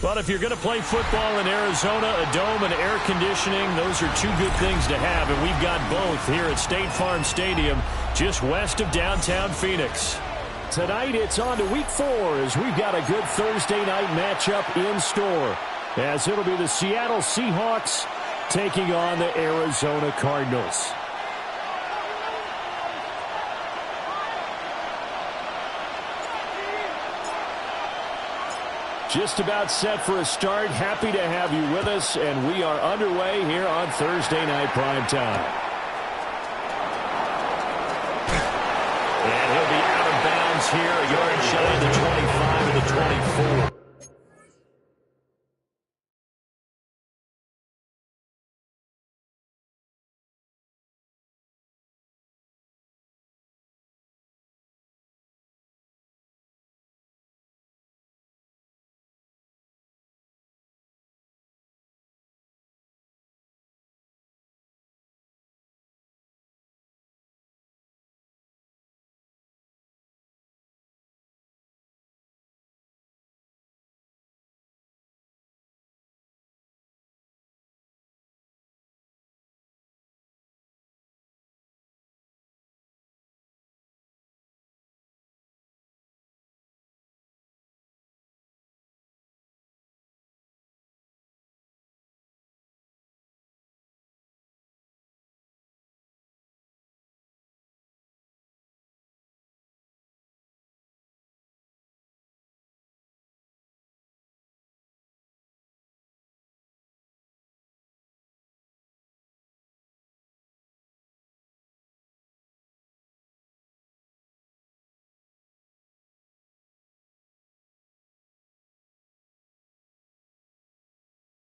But if you're going to play football in Arizona, a dome and air conditioning, those are two good things to have, and we've got both here at State Farm Stadium, just west of downtown Phoenix. Tonight it's on to Week 4 as we've got a good Thursday night matchup in store, as it'll be the Seattle Seahawks taking on the Arizona Cardinals. Just about set for a start. Happy to have you with us, and we are underway here on Thursday Night Prime Time. And he'll be out of bounds here, a yard shy of the 25 to the 24.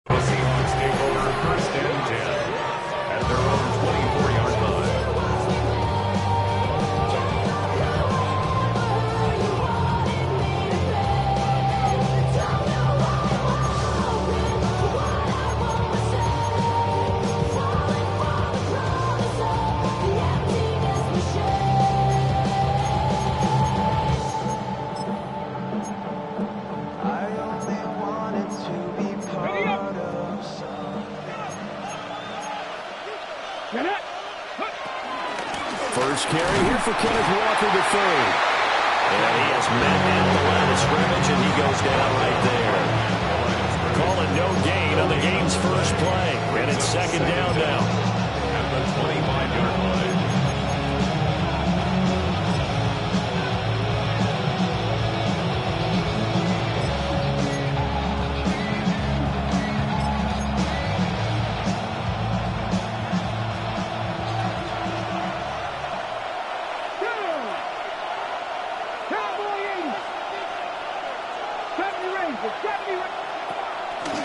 The Seahawks take over first and 10 at their own 24-yard line. First carry here for Kenneth Walker III. And he has met at the line of scrimmage, and he goes down right there. Calling no gain on the game's first play. And it's second down now. At the 25-yard line.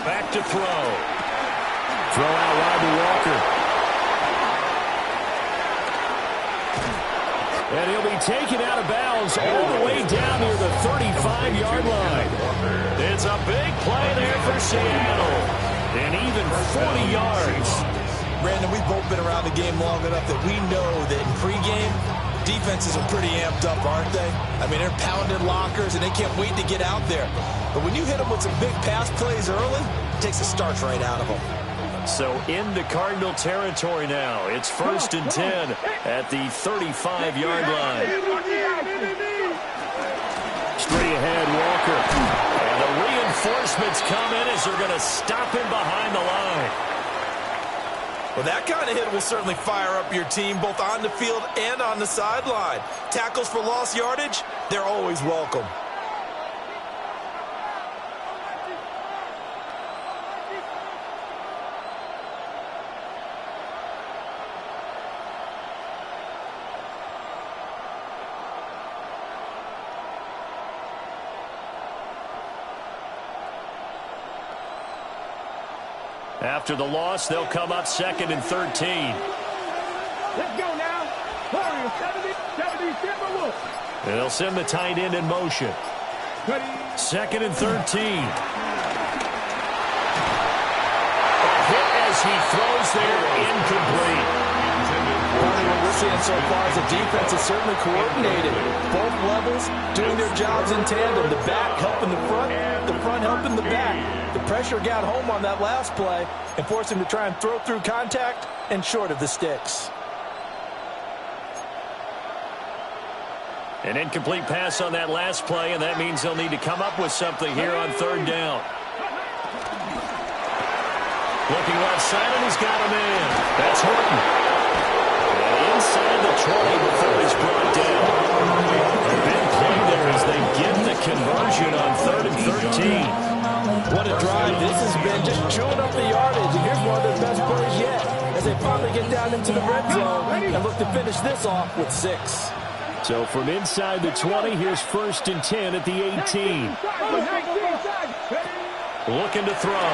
Back to throw. Throw out wide to Walker. And he'll be taken out of bounds all the way down near the 35-yard line. It's a big play there for Seattle. And even 40 yards. Brandon, we've both been around the game long enough that we know that in pregame, defenses are pretty amped up, aren't they? I mean, they're pounding lockers, and they can't wait to get out there. But when you hit them with some big pass plays early, it takes the starch right out of them. So into Cardinal territory now. It's first and 10 at the 35-yard line. Straight ahead, Walker. And the reinforcements come in as they're going to stop him behind the line. Well, that kind of hit will certainly fire up your team, both on the field and on the sideline. Tackles for lost yardage, they're always welcome. After the loss, they'll come up second and 13. Let's go now. And they'll send the tight end in motion. 2nd and 13. As he throws there, incomplete. What we're seeing so far is the defense is certainly coordinated. Both levels doing their jobs in tandem. The back helping the front helping the back. The pressure got home on that last play and forced him to try and throw through contact and short of the sticks. An incomplete pass on that last play, and that means they'll need to come up with something here on 3rd down. Looking left side, and he's got him in. That's Horton. And inside the 20 before he's brought down. A big play there as they get the conversion on 3rd and 13. What a drive this has been, just chewing up the yardage. And here's one of their best plays yet as they finally get down into the red zone and look to finish this off with 6. So from inside the 20, here's 1st and 10 at the 18. Looking to throw.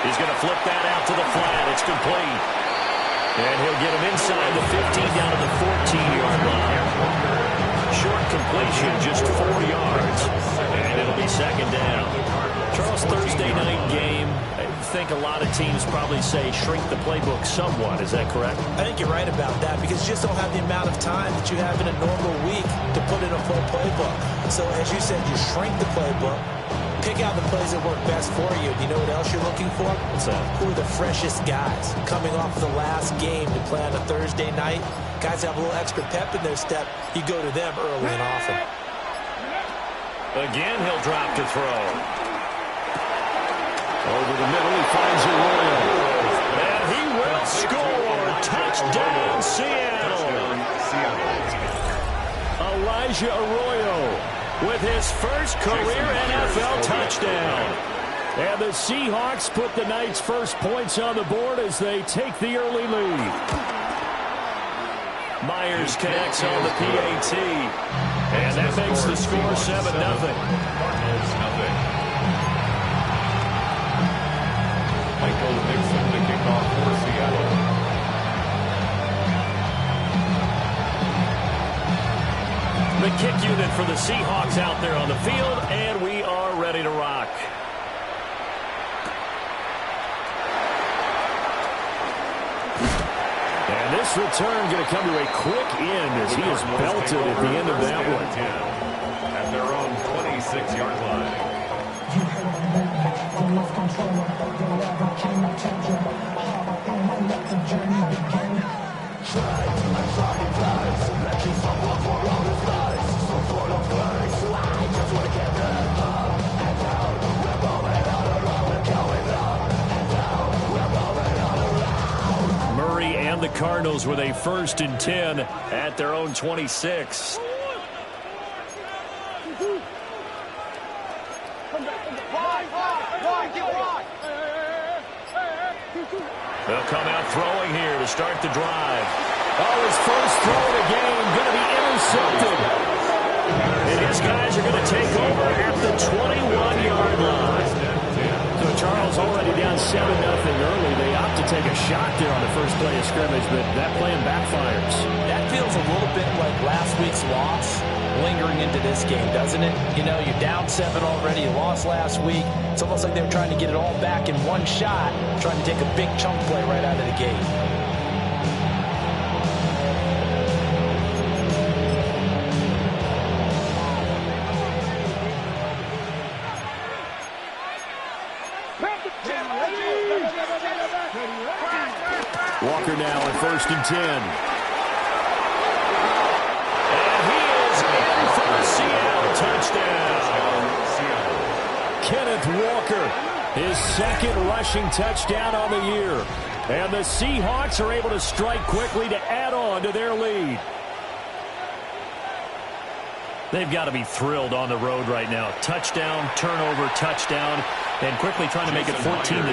He's going to flip that out to the flat. It's complete. And he'll get him inside the 15 down to the 14-yard line. Short completion, just 4 yards. And it'll be 2nd down. Charles, Thursday night game, I think a lot of teams probably say shrink the playbook somewhat. Is that correct? I think you're right about that because you just don't have the amount of time that you have in a normal week to put in a full playbook. So as you said, you shrink the playbook. Pick out the plays that work best for you. Do you know what else you're looking for? What's that? Who are the freshest guys coming off the last game to play on a Thursday night? Guys have a little extra pep in their step. You go to them early and often. Again, he'll drop to throw. Over the middle, he finds Arroyo. And he will score. Touchdown, Seattle. Elijah Arroyo with his first career NFL touchdown. And the Seahawks put the night's first points on the board as they take the early lead. Myers connects on the PAT. And that makes the score 7-0. Michael Dixon to kick off for Seattle. The kick unit for the Seahawks out there on the field, and we are ready to rock. And this return going to come to a quick end as he is belted at the end of that one. At their own 26-yard line. Murray and the Cardinals with a 1st and 10 at their own 26. They'll come out throwing here to start the drive. Oh, his first throw of the game going to be intercepted. And his guys are going to take over at the 21-yard line. So Charles already down 7-0 early. They opt to take a shot there on the first play of scrimmage, but that plan backfires. That feels a little bit like last week's loss lingering into this game, doesn't it? You know, you're down 7 already. You lost last week. It's almost like they were trying to get it all back in one shot, trying to take a big chunk play right out of the gate. Walker now at 1st and 10. And he is in for the Seattle touchdown. Kenneth Walker, his 2nd rushing touchdown on the year. And the Seahawks are able to strike quickly to add on to their lead. They've got to be thrilled on the road right now. Touchdown, turnover, touchdown, and quickly trying to make it 14-0.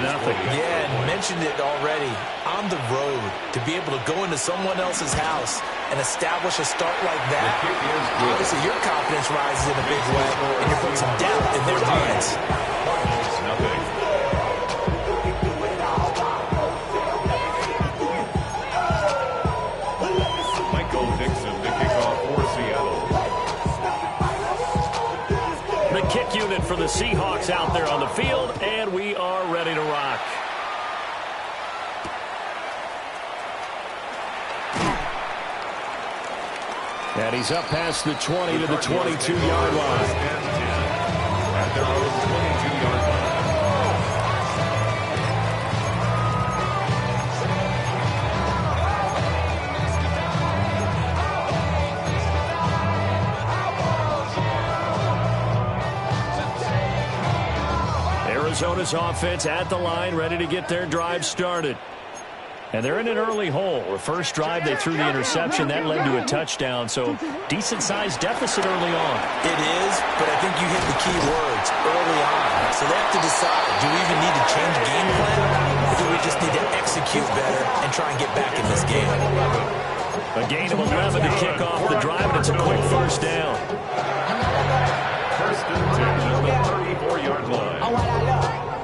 Yeah, and mentioned it already. On the road, to be able to go into someone else's house and establish a start like that, obviously your confidence rises in a big way, and you put some doubt in their minds. Michael Seahawks out there on the field, and we are ready to rock. And he's up past the 20 to the 22-yard line. At their own 22-yard line. Arizona's offense at the line, ready to get their drive started. And they're in an early hole. The first drive, they threw the interception. That led to a touchdown, so decent-sized deficit early on. It is, but I think you hit the key words early on. So they have to decide, do we even need to change game plan, or do we just need to execute better and try and get back in this game? A gain of 11 to kick off the drive, and it's a quick first down. First and 10 at the 34-yard line.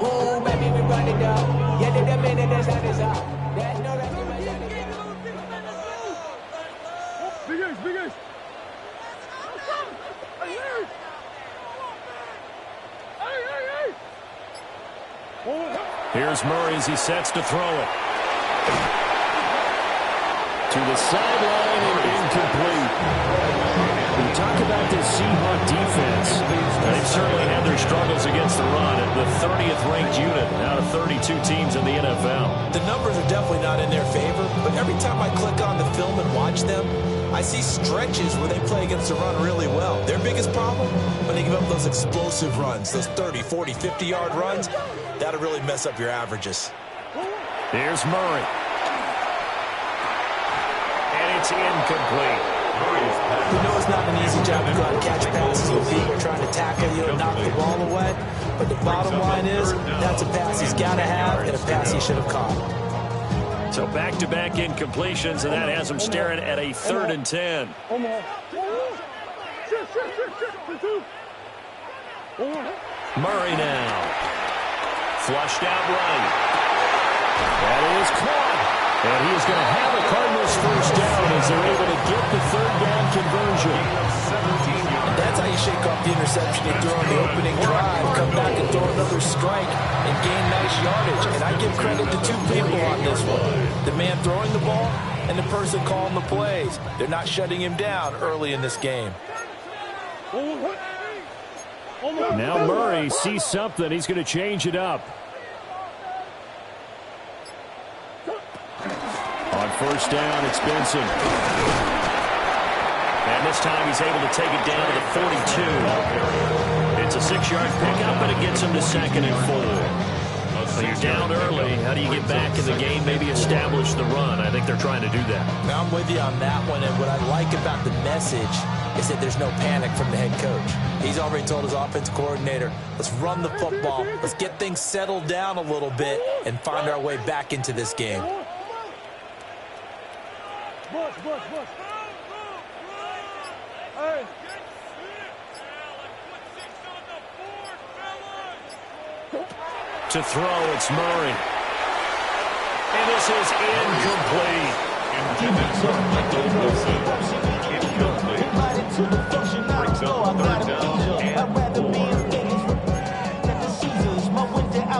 Ooh, baby, we run it up. Yeah, the minute the sun is up. There's no rest in my Big Ace. Here's Murray as he sets to throw it. To the sideline and incomplete. When you talk about this Seahawk defense, they've certainly had their struggles against the run at the 30th ranked unit out of 32 teams in the NFL. The numbers are definitely not in their favor, but every time I click on the film and watch them, I see stretches where they play against the run really well. Their biggest problem, when they give up those explosive runs, those 30, 40, 50-yard runs, that'll really mess up your averages. Here's Murray. And it's incomplete. We know it's not an easy job to go out and catch passes with feet. You're trying to tackle you and knock the ball away. But the bottom line is, that's a pass he's got to have and a pass he should have caught. So back-to-back incompletions, and that has him staring at a 3rd and 10. Murray now. Flushed out right. That is caught. And he is going to have a Cardinals first down as they're able to get the 3rd down conversion. That's how you shake off the interception you threw on the opening drive, come back and throw another strike and gain nice yardage. And I give credit to two people on this one. The man throwing the ball and the person calling the plays. They're not shutting him down early in this game. Now Murray sees something. He's going to change it up. On first down, it's Benson. And this time he's able to take it down to the 42. It's a 6-yard pickup, and it gets him to 2nd and 4. So you're down early. How do you get back in the game, maybe establish the run? I think they're trying to do that. Now I'm with you on that one, and what I like about the message is that there's no panic from the head coach. He's already told his offensive coordinator, let's run the football, let's get things settled down a little bit and find our way back into this game. Hey. To throw, it's Murray. And this is incomplete. Brings up 3rd down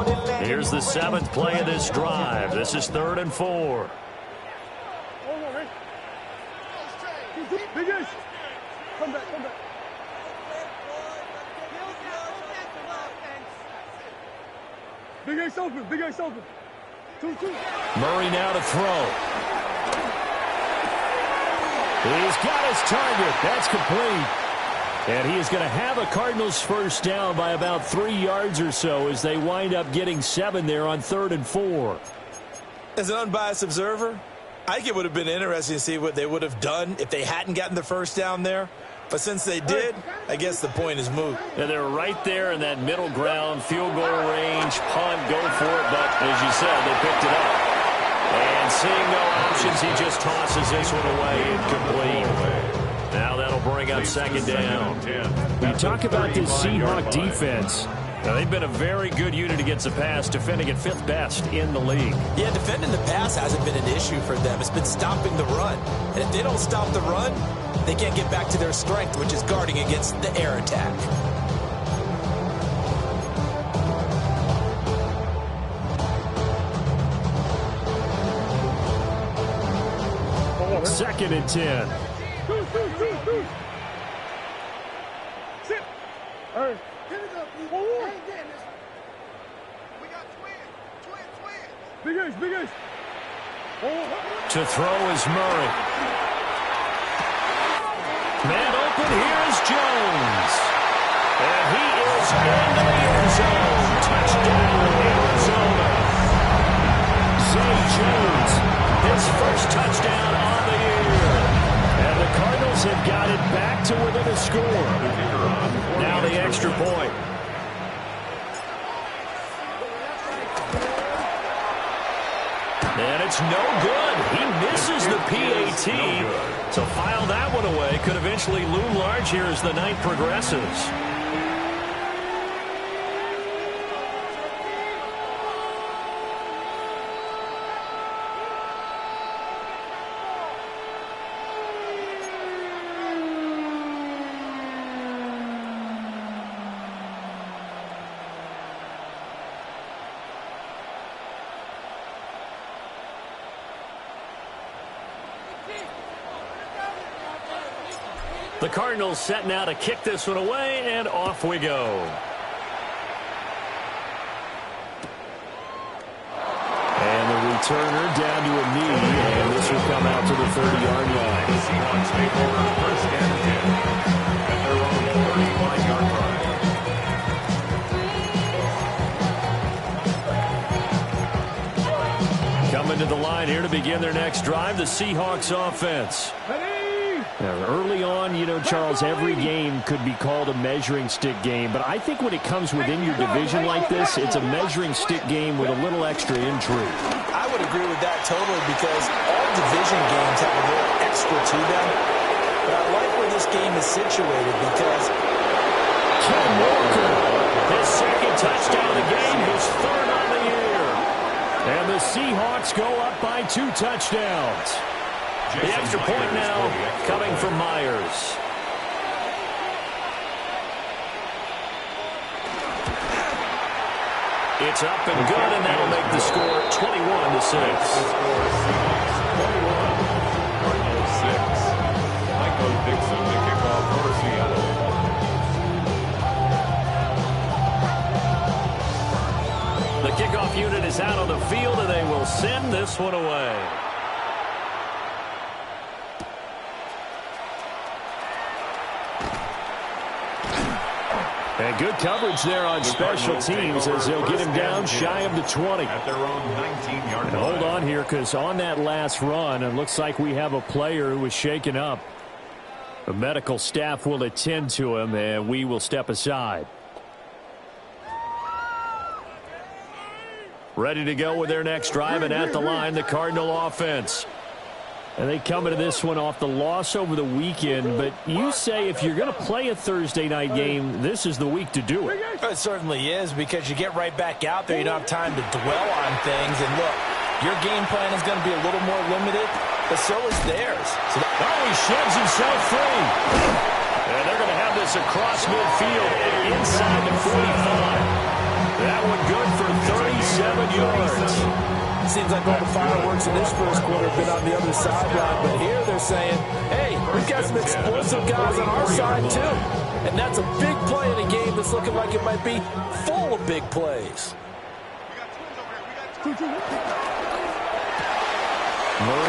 and 4. Here's the 7th play of this drive. This is 3rd and 4. Big Ace. Come back. Big Ace open. 2-2. Murray now to throw. He's got his target. That's complete. And he is going to have a Cardinals first down by about 3 yards or so as they wind up getting 7 there on 3rd and 4. As an unbiased observer, I think it would have been interesting to see what they would have done if they hadn't gotten the first down there. But since they did, I guess the point is moot. And they're right there in that middle ground, field goal range, punt, go for it. But as you said, they picked it up. And seeing no options, he just tosses this one away, incomplete. Now that'll bring up 2nd down. When you talk about this Seahawk defense, Now, they've been a very good unit against the pass, defending at 5th best in the league. Yeah, defending the pass hasn't been an issue for them. It's been stopping the run. And if they don't stop the run, they can't get back to their strength, which is guarding against the air attack. Second and 10. Sit. Hey. Big Ace, Big Ace. To throw is Murray. Man open, here is Jones. And he is into the end zone. Touchdown, Arizona. Zay Jones, his first touchdown on the year. And the Cardinals have got it back to within a score. Now the extra point. And it's no good. He misses the PAT. So file that one away. Could eventually loom large here as the night progresses. The Cardinals setting out to kick this one away, and off we go. And the returner down to a knee, and this will come out to the 30-yard line. The Seahawks take over first and 10 at their own 35-yard line. Coming to the line here to begin their next drive, the Seahawks offense. Now, early on, you know, Charles, every game could be called a measuring stick game, but I think when it comes within your division like this, it's a measuring stick game with a little extra intrigue. I would agree with that totally because all division games have a little extra to them. But I like where this game is situated because Ken Walker, his second touchdown of the game, his third on the year. And the Seahawks go up by 2 touchdowns. The extra point now coming from Myers. It's up and good, and that'll make the score 21-6. Cardinals 6. Michael Dixon to kick off for Seattle. The kickoff unit is out on the field, and they will send this one away. And good coverage there on special teams as they'll get him down shy of the 20. At their own 19-yard line. Hold on here, because on that last run, it looks like we have a player who was shaken up. The medical staff will attend to him, and we will step aside. Ready to go with their next drive, and at the line, the Cardinal offense. And they come into this one off the loss over the weekend, but you say if you're going to play a Thursday night game, this is the week to do it. it certainly is because you get right back out there. You don't have time to dwell on things. And look, your game plan is going to be a little more limited, but so is theirs. So he sheds himself free. And they're going to have this across midfield and inside the 45. That one good for 37 yards. Seems like all the fireworks in this first quarter have been on the other sideline, but here they're saying, hey, we've got some explosive guys on our side too. And that's a big play in a game that's looking like it might be full of big plays. Murray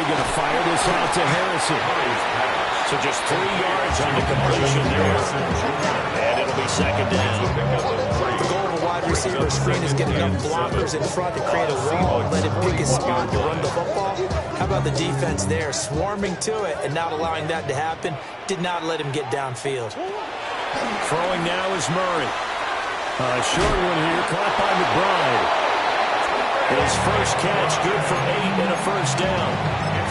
going to fire this out to Harrison. So just 3 yards on the completion there. And it'll be second down. The goal of a wide receiver screen is get enough blockers in front to create a wall and let him pick his spot to run the football. How about the defense there, swarming to it and not allowing that to happen? Did not let him get downfield. Throwing now is Murray. A short one here, caught by McBride. His first catch, good for 8 and a first down.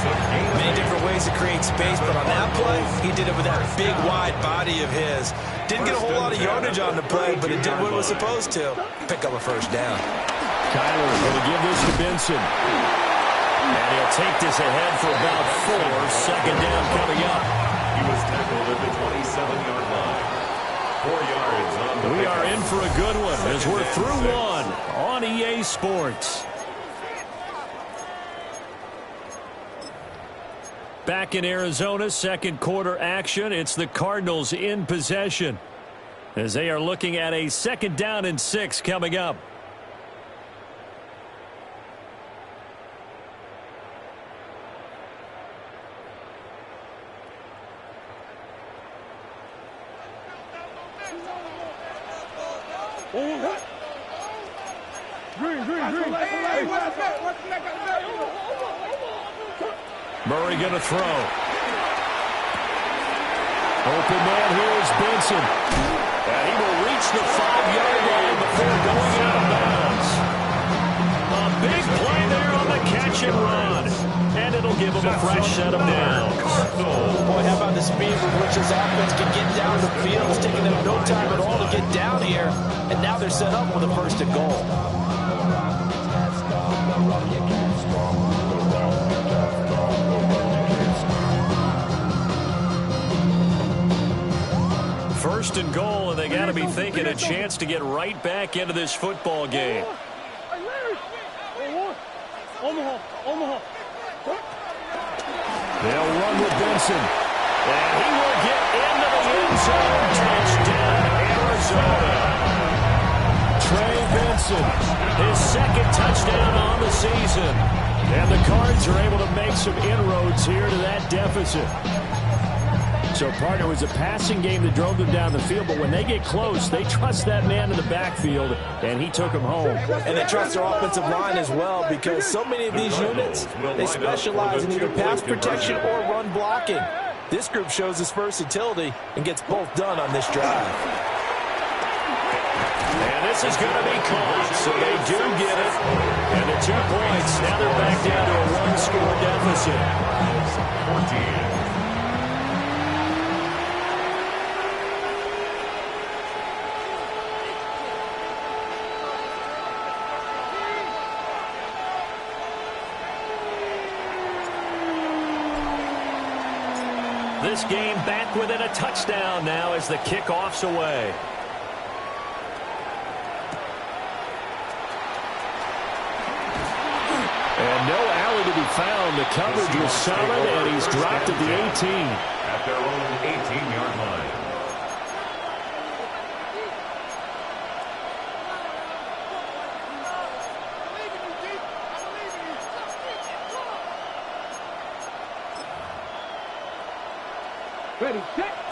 Many different ways to create space, but on that play, he did it with that big, wide body of his. Didn't get a whole lot of yardage on the play, but it did what it was supposed to. Pick up a first down. Kyler going to give this to Benson. And he'll take this ahead for about 4. Second down coming up. He was tackled at the 27-yard line. 4 yards on the We are in for a good one as we're through one on EA Sports. Back in Arizona, second quarter action. It's the Cardinals in possession as they are looking at a 2nd down and 6 coming up. Murray going to throw. Open man here is Benson. And he will reach the 5-yard line before going out of bounds. A big play there on the catch and run. And it'll give him a fresh set of downs. Boy, how about the speed with which this offense can get down the field? It's taking them no time at all to get down here. And now they're set up with a 1st and goal. First and goal, and they got to be thinking a chance to get right back into this football game. They'll run with Benson. And he will get into the end zone. Touchdown, Arizona. Trey Benson, his 2nd touchdown on the season. And the Cards are able to make some inroads here to that deficit. So, partner, it was a passing game that drove them down the field, but when they get close, they trust that man in the backfield, and he took them home. And they trust their offensive line as well, because so many of these units, they specialize in either pass protection or run blocking. This group shows its versatility and gets both done on this drive. And this is going to be caught, so they do get it. And the 2 points, now they're back down to a 1-score deficit. 14. This game back within a touchdown now as the kickoff's away. And no alley to be found. The coverage was solid, and he's dropped at the 18. At their own 18-yard line.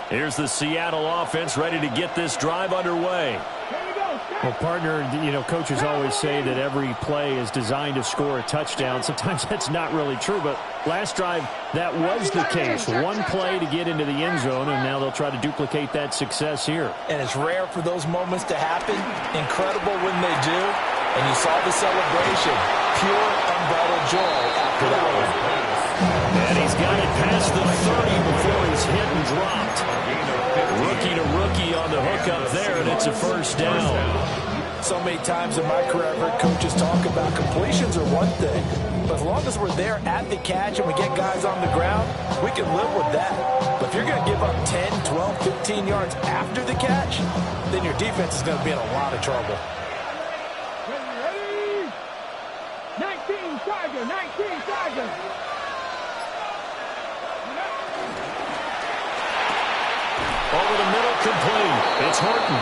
Here's the Seattle offense ready to get this drive underway. Well, partner, you know, coaches always say that every play is designed to score a touchdown. Sometimes that's not really true, but last drive, that was the case. One play to get into the end zone, and now they'll try to duplicate that success here. And it's rare for those moments to happen. Incredible when they do. And you saw the celebration. Pure, unbridled joy after that one. And he's got it past the 30 before he's hit and dropped. Rookie to rookie on the hookup there, and it's a 1st down. So many times in my career, I've heard coaches talk about completions are one thing. But as long as we're there at the catch and we get guys on the ground, we can live with that. But if you're going to give up 10, 12, 15 yards after the catch, then your defense is going to be in a lot of trouble. Ready? 19 Tiger, 19 Tiger. Over the middle, complete. It's Horton.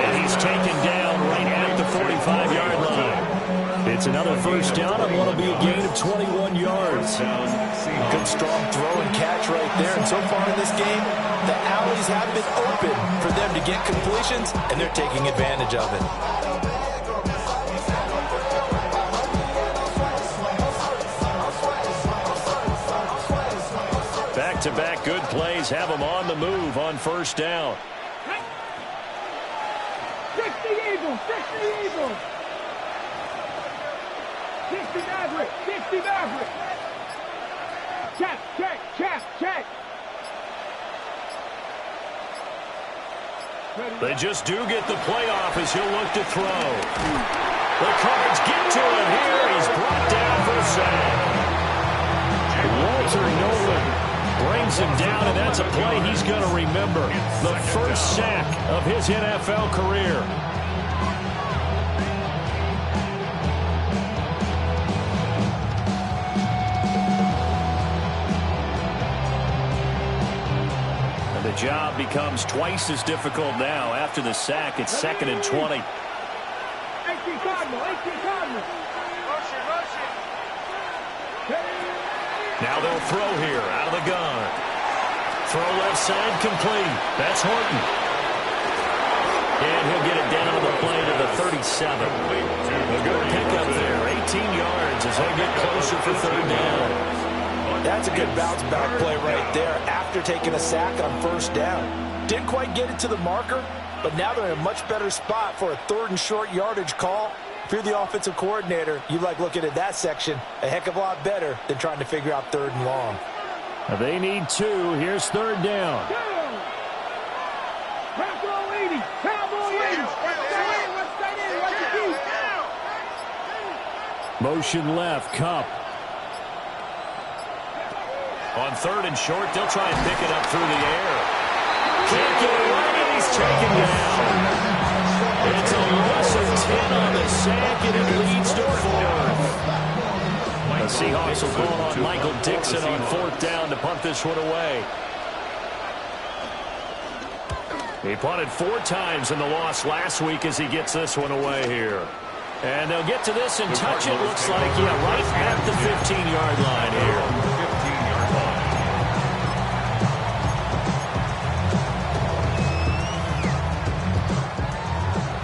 And he's taken down right at the 45-yard line. It's another 1st down, and what'll be a gain of 21 yards. Good, strong throw and catch right there. And so far in this game, the alleys have been open for them to get completions, and they're taking advantage of it. Back-to-back good plays have them on the move on 1st down. 60 Eagles, 60 Eagles. 60 Maverick, 60 Maverick. Check, check, check, check. They just do get the playoff as he'll look to throw. The Cards get to him here. He's brought down for a sack. Walter Nolan brings him down, and that's a play he's going to remember. The first sack of his NFL career. And the job becomes twice as difficult now. After the sack, it's 2nd and 20. 18 Cardinal, 18 Cardinal. Now they'll throw here out of the gun. Throw left side complete. That's Horton. And he'll get it down to the play to the 37. A good pickup there. 18 yards as they get closer for 3rd down. That's a good bounce back play right there after taking a sack on 1st down. Didn't quite get it to the marker, but now they're in a much better spot for a 3rd and short yardage call. If you're the offensive coordinator, you like looking at that section a heck of a lot better than trying to figure out 3rd and long. They need 2. Here's 3rd down. Cowboy 80. Cowboy 80. What's the key? Motion left. Cup. On 3rd and short, they'll try and pick it up through the air. Can't get it right, and he's taken down. It's a loss of 10 on the sack, and it leads to 4th. The Seahawks will call on Michael Dixon on 4th down to punt this one away. He punted 4 times in the loss last week as he gets this one away here. And they'll get to this and touch it, looks like, yeah, right at the 15-yard line here. 15-yard line.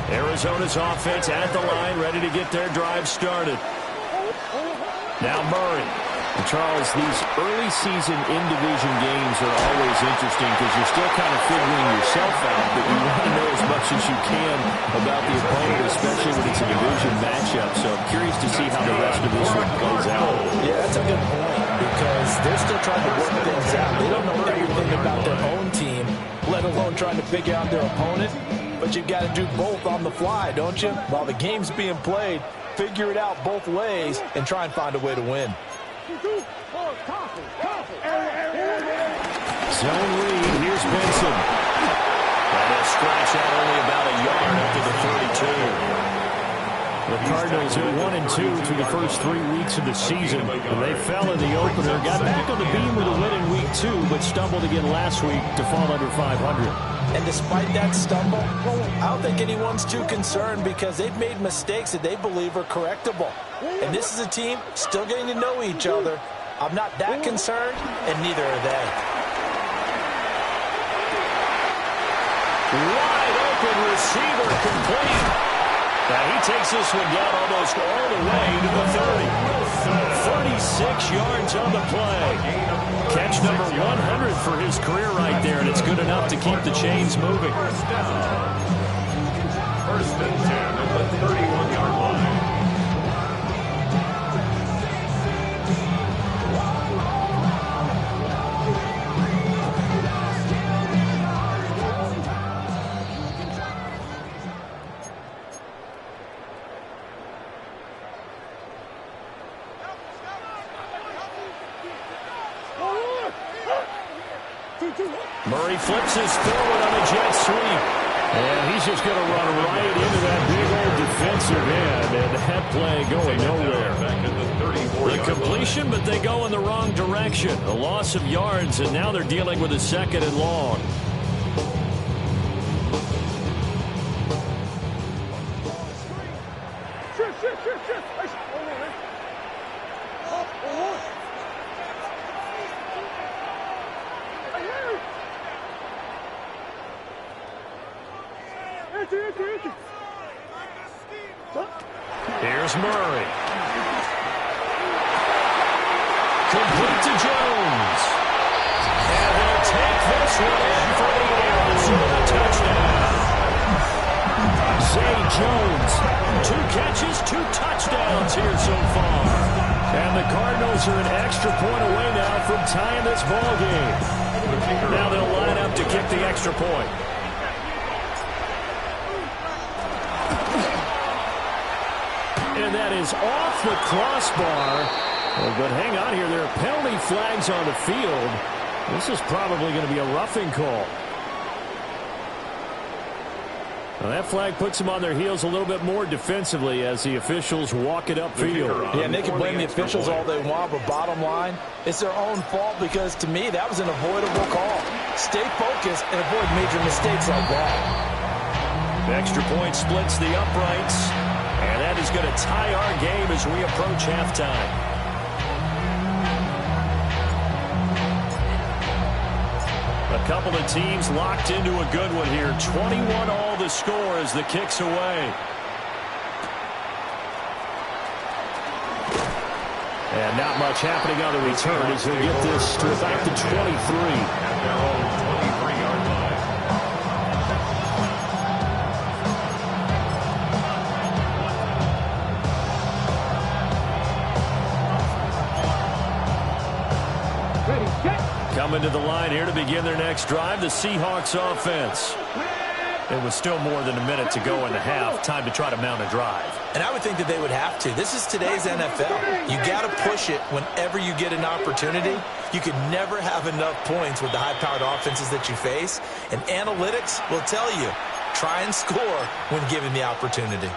Arizona's offense at the line, ready to get their drive started. Now Murray. And Charles, these early season in-division games are always interesting because you're still kind of figuring yourself out, but you want to know as much as you can about the opponent, especially when it's a division matchup. So I'm curious to see how the rest of this one plays out. Yeah, that's a good point because they're still trying to work things out. They don't know everything about their own team, let alone trying to figure out their opponent. But you've got to do both on the fly, don't you? While the game's being played, figure it out both ways and try and find a way to win. Zone read. Here's Benson. And they'll scratch out only about a yard after the 32. The Cardinals are 1-2 through the first 3 weeks of the season. And they fell in the opener. Got back on the beam with a win in week 2, but stumbled again last week to fall under 500. And despite that stumble, I don't think anyone's too concerned because they've made mistakes that they believe are correctable. And this is a team still getting to know each other. I'm not that concerned, and neither are they. Wide open receiver complete. Now he takes this one down almost all the way to the 30. 36 yards on the play. Catch number 100 for his career right there, and it's good enough to keep the chains moving. 1st down. 1st and 10 at the 31-yard line. Murray flips his forward on a jet sweep. And he's just going to run right into that big old defensive end. And that play going nowhere. Back at the 34-yard The completion, but they go in the wrong direction. A loss of yards, and now they're dealing with a 2nd and long. Here's Murray. Complete to Jones. And they'll take this one in for the Arizona touchdown. Zay Jones, 2 catches, 2 touchdowns here so far. And the Cardinals are an extra point away now from tying this ball game. Now they'll line up to kick the extra point. And that is off the crossbar. Oh, but hang on here. There are penalty flags on the field. This is probably going to be a roughing call. Well, that flag puts them on their heels a little bit more defensively as the officials walk it upfield. Yeah, and they can blame the officials all they want, but bottom line, it's their own fault because, to me, that was an avoidable call. Stay focused and avoid major mistakes like that. The extra point splits the uprights, and that is going to tie our game as we approach halftime. A couple of teams locked into a good one here. 21 all the score as the kick's away. And not much happening on the return as he'll get this to about the 23. At their own 23-yard line. Coming to the line here to begin their next drive, the Seahawks offense. It was still more than a minute to go in the half. Time to try to mount a drive. And I would think that they would have to. This is today's NFL. You got to push it whenever you get an opportunity. You can never have enough points with the high-powered offenses that you face. And analytics will tell you, try and score when given the opportunity.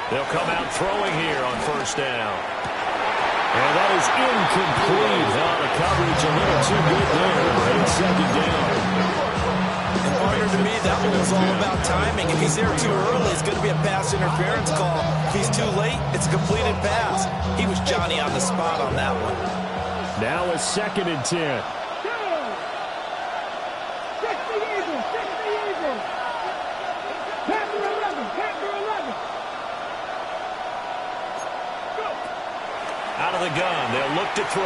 They'll come out throwing here on first down. And that is incomplete. Now the coverage a little too good there. And second down. And partner, to me, that one was all about timing. If he's there too early, it's going to be a pass interference call. If he's too late, it's a completed pass. He was Johnny on the spot on that one. Now a 2nd and 10. Out of the gun, they'll look to throw.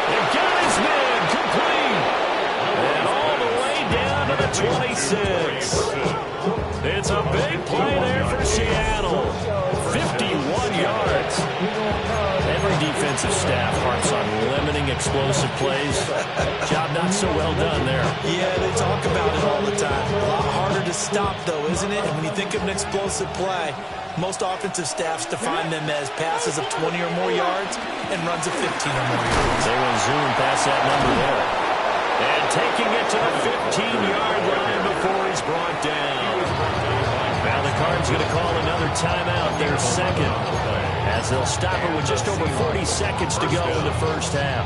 They've got his man complete. And all the way down to the 26. It's a big play there for Seattle. 51 yards. Every defensive staff harps on limiting explosive plays. Job not so well done there. Yeah, they talk about it all the time. A lot harder to stop, though, isn't it? And when you think of an explosive play, most offensive staffs define them as passes of 20 or more yards and runs of 15 or more yards. They will zoom past that number there. And taking it to the 15-yard line before he's brought down. Now the Cards going to call another timeout, their second, as they'll stop it with just over 40 seconds to go in the first half.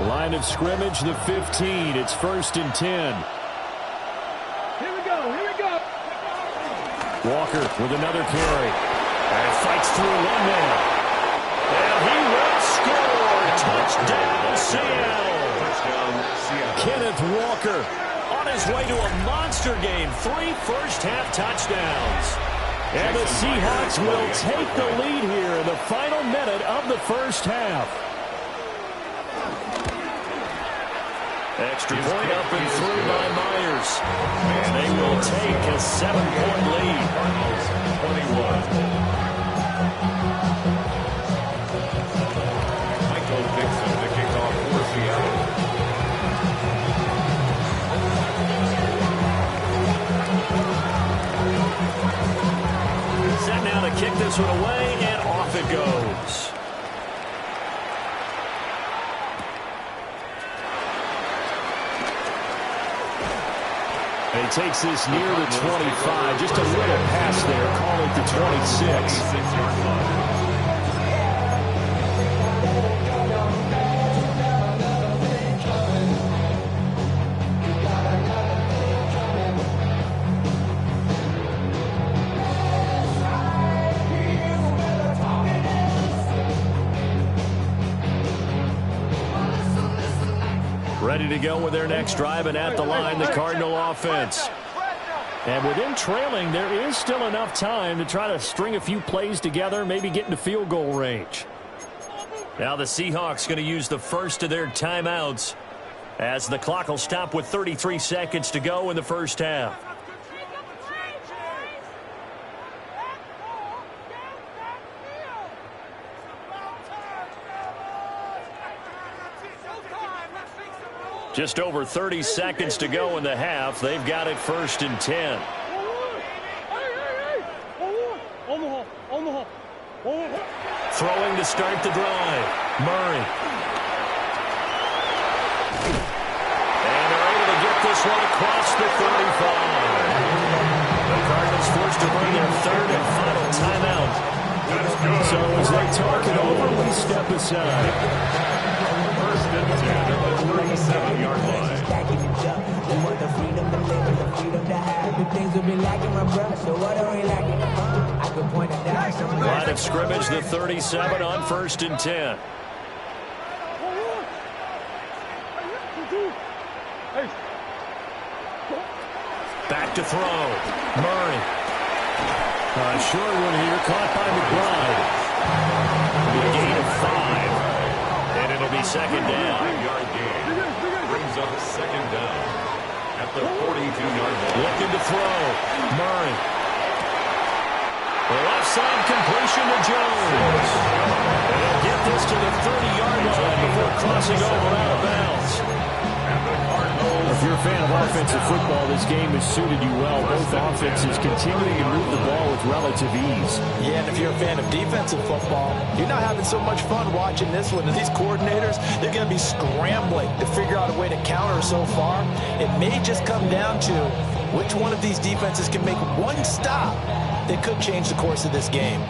Line of scrimmage, the 15. It's 1st and 10. Here we go. Walker with another carry. And fights through one man. And he will score. Touchdown, Seattle. Kenneth Walker on his way to a monster game. 3 first-half touchdowns. And the Seahawks will take the lead here in the final minute of the first half. Extra point up and through by Myers. And they will take a 7-point lead. 21. Michael Dixon, the kickoff for Seattle. Set now to kick this one away, and off it goes. They takes this near the 25. Just a little pass there. Call it the 26. 26-yard line. Ready to go with their next drive, and at the line, the Cardinal offense. And with them trailing, there is still enough time to try to string a few plays together, maybe get into field goal range. Now the Seahawks going to use the first of their timeouts as the clock will stop with 33 seconds to go in the first half. Just over 30 seconds to go in the half. They've got it 1st and 10. Throwing to start the drive. Murray. And they're able to get this one across the 35. The Cardinals forced to bring their 3rd and final timeout. So as they talk it over, we step aside. 1st and 10 at the 37-yard line. Line of scrimmage, the 37 on 1st and 10. Back to throw. Murray. Short one here, caught by McBride. A gain of 5. And it'll be 2nd down. 5-yard gain. Brings up 2nd down at the 42-yard line. Looking to throw. Murray. The left side completion to Jones. And he'll get this to the 30-yard line before crossing over out of bounds. If you're a fan of offensive football, this game has suited you well. Both offenses continuing to move the ball with relative ease. Yeah, and if you're a fan of defensive football, you're not having so much fun watching this one. And these coordinators, they're going to be scrambling to figure out a way to counter so far. It may just come down to which one of these defenses can make one stop that could change the course of this game.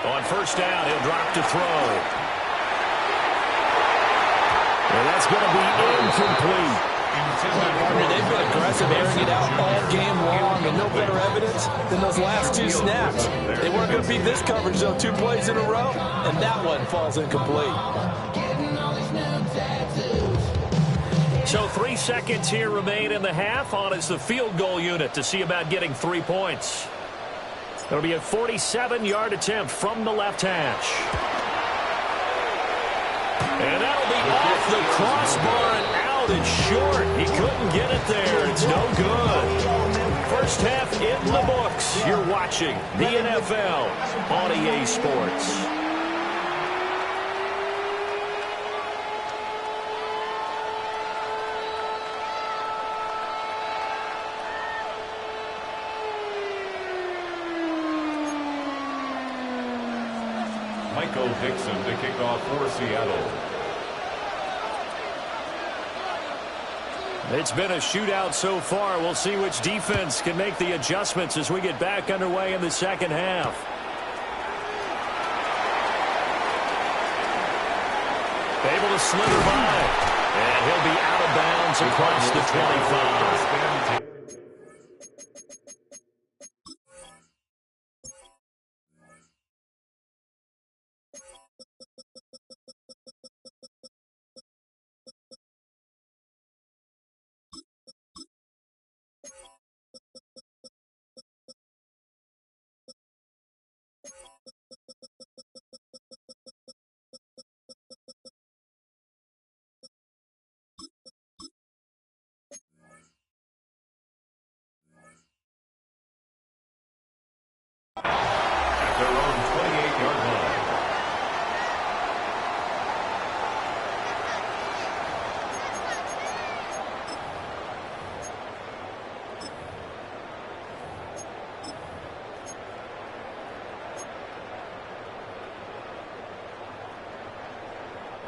On 1st down, he'll drop to throw. And that's going to be incomplete. They've been aggressive, airing it out all game long, and no better evidence than those last 2 snaps. They weren't going to beat this coverage, though, 2 plays in a row, and that one falls incomplete. So 3 seconds here remain in the half. On is the field goal unit to see about getting 3 points. It'll be a 47-yard attempt from the left hash. And that'll be off the crossbar and out and short. He couldn't get it there. It's no good. First half in the books. You're watching the NFL on EA Sports. Michael Dixon to kick off for Seattle. It's been a shootout so far. We'll see which defense can make the adjustments as we get back underway in the second half. Able to slither by. And he'll be out of bounds across the 25.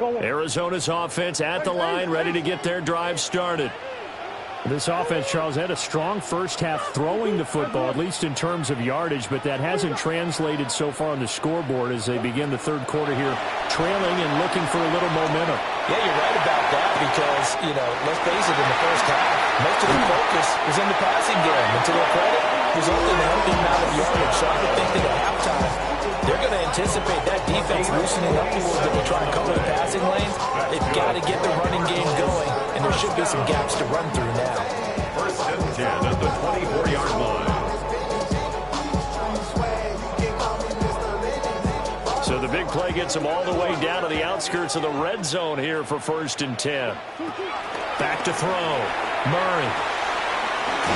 Arizona's offense at the line, ready to get their drive started. This offense, Charles, had a strong first half throwing the football, at least in terms of yardage, but that hasn't translated so far on the scoreboard as they begin the third quarter here, trailing and looking for a little momentum. Yeah, you're right about that because, let's face it, in the first half, most of the focus was in the passing game. And to their credit, resulted in a healthy amount of yardage. So I would think that at halftime, they're going to anticipate that defense loosening up a little bit to try and cover the passing lanes. They've got to get the running game going, and there should be some gaps to run through now. First and 10 at the 24-yard line. So the big play gets them all the way down to the outskirts of the red zone here for first and 10. Back to throw. Murray.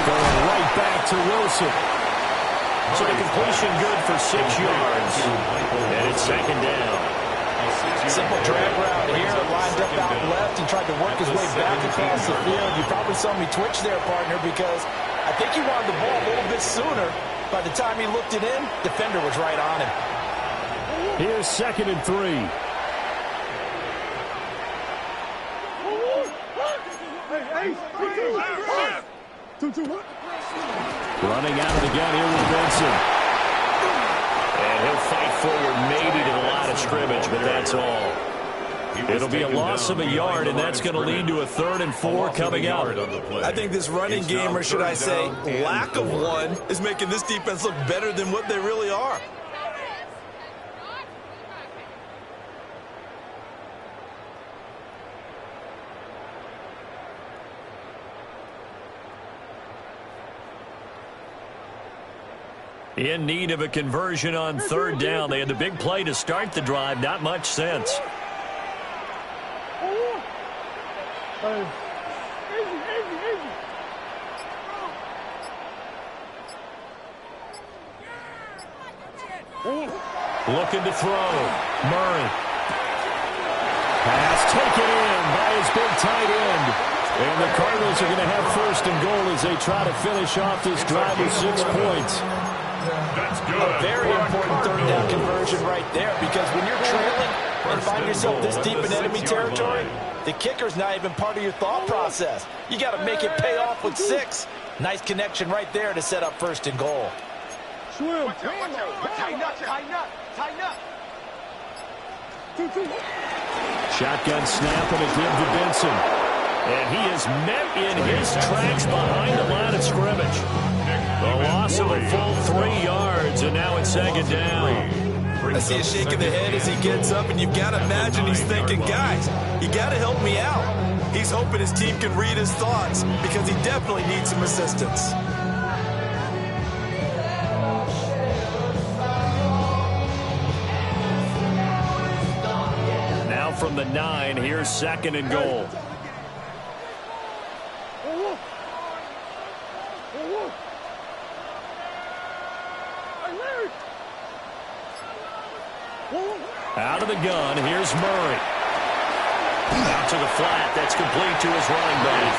Going right back to Wilson. So the completion good for 6 yards. And it's second down. Simple drag route here, lined up out left and tried to work his way back across the field. You probably saw me twitch there, partner, because I think he wanted the ball a little bit sooner. By the time he looked it in, defender was right on him. Here's second and 3. Running out of the gun here with Benson. And he'll fight forward maybe to the line of scrimmage, but that's all. It'll be a loss of a yard, and that's going to lead to a 3rd and 4 coming out. I think this running game, or should I say lack of one, is making this defense look better than what they really are. In need of a conversion on 3rd down. They had the big play to start the drive. Not much sense. Looking to throw. Murray. Pass taken in by his big tight end. And the Cardinals are going to have first and goal as they try to finish off this drive with 6 points. That's good. A very important 3rd down conversion right there, because when you're trailing and find yourself this deep in enemy territory, the kicker's not even part of your thought process. You got to make it pay off with 6. Nice connection right there to set up first and goal. Tighten up, tighten up, tighten up. Shotgun snap and a give to Benson. And he is met in his tracks behind the line of scrimmage. The loss of a full 3 yards, and now it's second down. I see a shake of the head as he gets up, and you've got to imagine he's thinking, guys, you got to help me out. He's hoping his team can read his thoughts because he definitely needs some assistance. Now from the 9, here's second and goal. Out of the gun, here's Murray. Out to the flat, that's complete to his running back.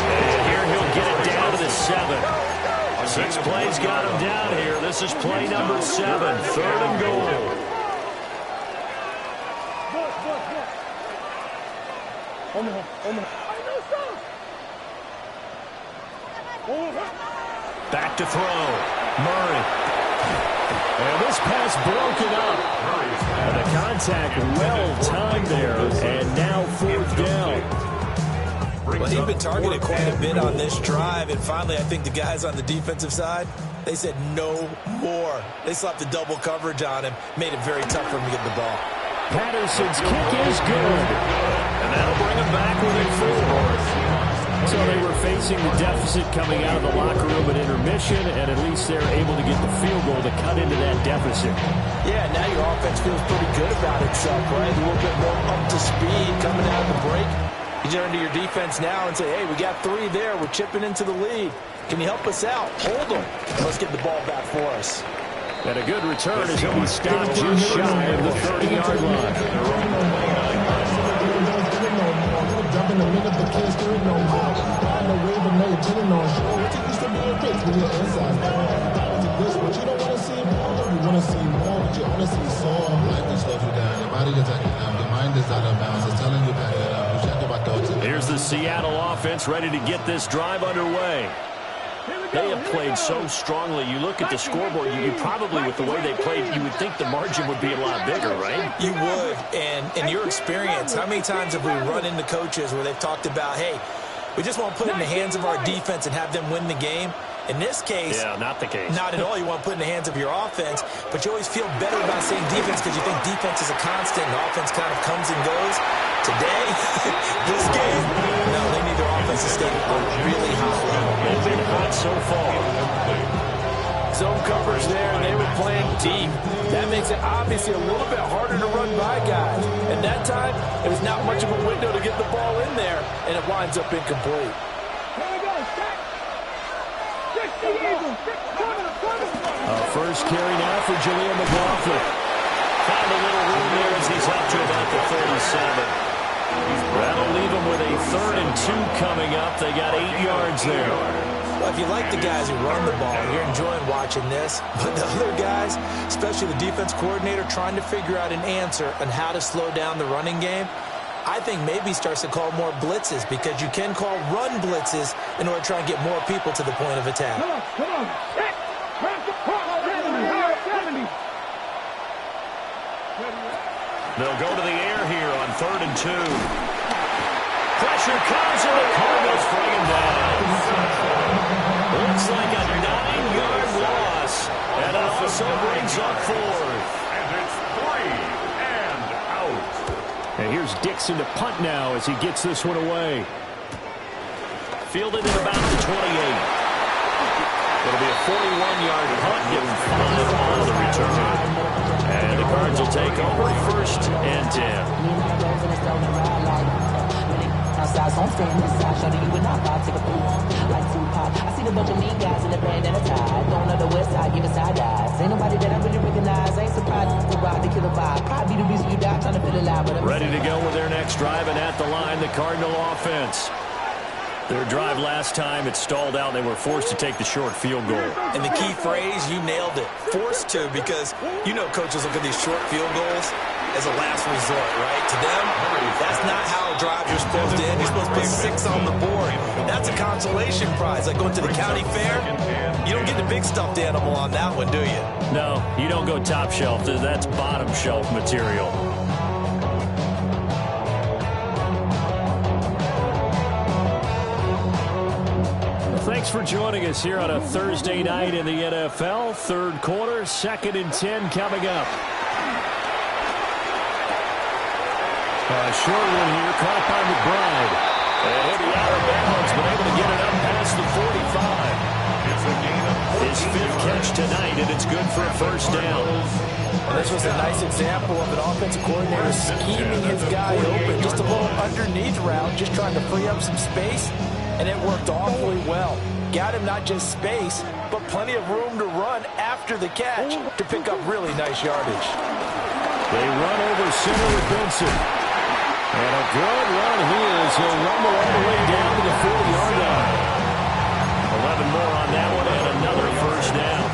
And here he'll get it down to the 7. 6 plays got him down here. This is play number 7, 3rd and goal. Back to throw. Murray. And this pass broken up. And the contact well timed there. And now 4th down. Well, he's been targeted quite a bit on this drive. And finally, I think the guys on the defensive side, they said no more. They slapped the double coverage on him. Made it very tough for him to get the ball. Patterson's kick is good. And that'll bring him back within 4. So they were facing the deficit coming out of the locker room at intermission, and at least they're able to get the field goal to cut into that deficit. Yeah, now your offense feels pretty good about itself, right? A little bit more up to speed coming out of the break. You turn to your defense now and say, hey, we got 3 there. We're chipping into the lead. Can you help us out? Hold them. Let's get the ball back for us. And a good return as he'll be stopped just shy of the 30-yard line. Jumping the minute the kids do it no more. Find a way to make it to the North Shore. What you used to be a fix when you're inside. This, but you don't want to see more. You want to see more, but you want to see some. Like this stuff you got. Your body gets like, your mind it's out of bounds. It's telling you that we check about those. Here's the Seattle offense ready to get this drive underway. They have played so strongly. You look at the scoreboard, you probably, with the way they played, you would think the margin would be a lot bigger, right? You would. And in your experience, how many times have we run into coaches where they've talked about, hey, we just want to put it in the hands of our defense and have them win the game? In this case, yeah, not the case. Not at all. You want to put it in the hands of your offense, but you always feel better about saying defense because you think defense is a constant and offense kind of comes and goes. Today, this game, no, they need their offense to stay at a really high level. They've been hot so far. Zone covers there, and they were playing deep. That makes it obviously a little bit harder to run by guys. And that time, it was not much of a window to get the ball in there, and it winds up incomplete. Here we go. Set. 60 Eagles. First carry now for Jaleel McLaughlin. Found a little room there as he's up to about the 37. That'll leave them with a 3rd and 2 coming up. They got 8 yards there. Well, if you like the guys who run the ball, you're enjoying watching this. But the other guys, especially the defense coordinator, trying to figure out an answer on how to slow down the running game, I think maybe starts to call more blitzes because you can call run blitzes in order to try and get more people to the point of attack. Come on. Set. Wrap the ball. 70. They'll go to the air here on 3rd and 2. Pressure comes and the Cardinals bring him down. Looks like a 9-yard loss. And it also brings up 4th. And it's 3 and out. And here's Dixon to punt now as he gets this one away. Fielded at about the 28. It'll be a 41-yard punt, given 5 on the return. And the Cards will take over 1st and 10. Outside, so I'm standing inside, shorty, you and I take a pool like Tupac. I see the bunch of mean guys in the band and a tie. Going on the west side, giving side eyes. Ain't nobody that I really recognize. Ain't surprised to ride the killer vibe. Probably the reason you die trying to feel alive. Ready to go with their next drive, and at the line, the Cardinal offense. Their drive last time, it stalled out. They were forced to take the short field goal. And the key phrase, you nailed it. Forced to, because you know coaches look at these short field goals as a last resort, right? To them, that's not how drives are supposed to end. You're supposed to put 6 on the board. That's a consolation prize. Like going to the county fair, you don't get the big stuffed animal on that one, do you? No, you don't go top shelf. That's bottom shelf material. Thanks for joining us here on a Thursday night in the NFL. 3rd quarter, 2nd and 10 coming up. A short one here, caught by McBride. And he'll be out of bounds, but able to get it up past the 45. It's a gain of 14 His 5th catch tonight, and it's good for a 1st down. And this was a nice example of an offensive coordinator scheming his guy open. Just a little underneath route, just trying to free up some space, and it worked awfully well. Got him not just space, but plenty of room to run after the catch to pick up really nice yardage. They run over center with Benson. And a good run here as he'll rumble all the way down to the 40-yard line. 11 more on that one, and another 1st down.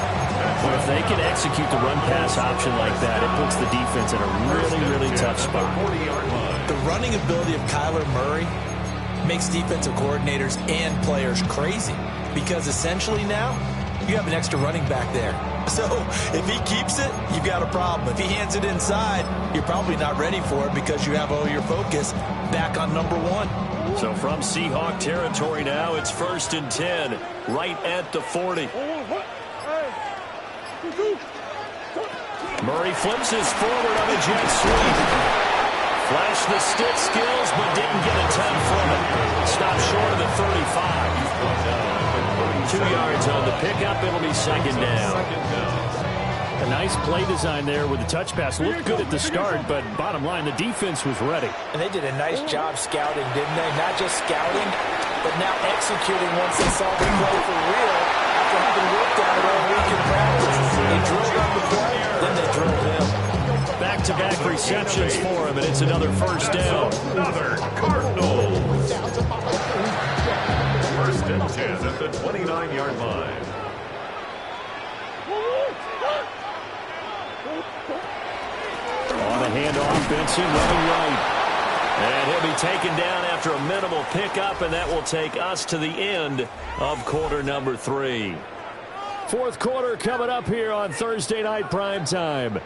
Well, if they can execute the run-pass option like that, it puts the defense in a really, really tough spot. The running ability of Kyler Murray makes defensive coordinators and players crazy because essentially now you have an extra running back there. So if he keeps it, you've got a problem. If he hands it inside, you're probably not ready for it because you have all your focus back on number 1. So from Seahawk territory now, it's 1st and 10, right at the 40. Murray flips his forward on a jet sweep. Flashed the stick skills, but didn't get a ton from it. Stopped short of the 35. 2 yards on the pickup. It'll be 2nd down. A nice play design there with the touch pass. Looked good at the start, but bottom line, the defense was ready. And they did a nice job scouting, didn't they? Not just scouting, but now executing once they saw the play for real after having worked on it all week in practice. They drilled up the play, then they drilled him. Back-to-back receptions for him, and it's another 1st down. Another Cardinals. 1st and 10 at the 29-yard line. On a handoff, Benson running right. And he'll be taken down after a minimal pickup, and that will take us to the end of quarter number 3. Fourth quarter coming up here on Thursday Night Primetime.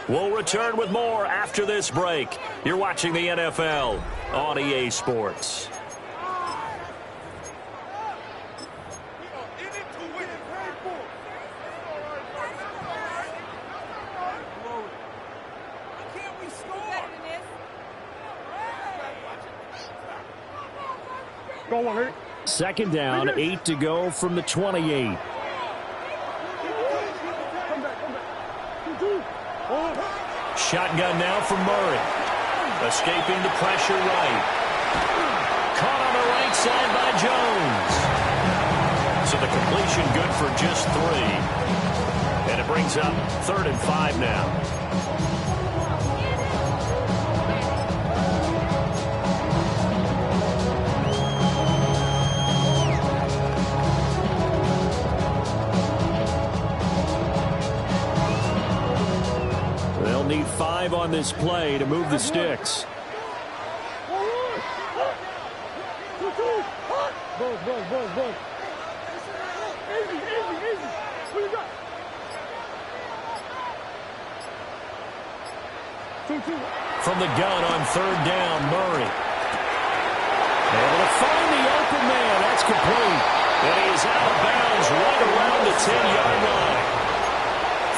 We'll return with more after this break. You're watching the NFL on EA Sports. Second down, 8 to go from the 28. Shotgun now from Murray. Escaping the pressure right. Caught on the right side by Jones. So the completion good for just 3. And it brings up 3rd and 5 now. Need 5 on this play to move the sticks. From the gun on 3rd down, Murray. Able to find the open man. That's complete. And he's out of bounds right around the 10-yard line.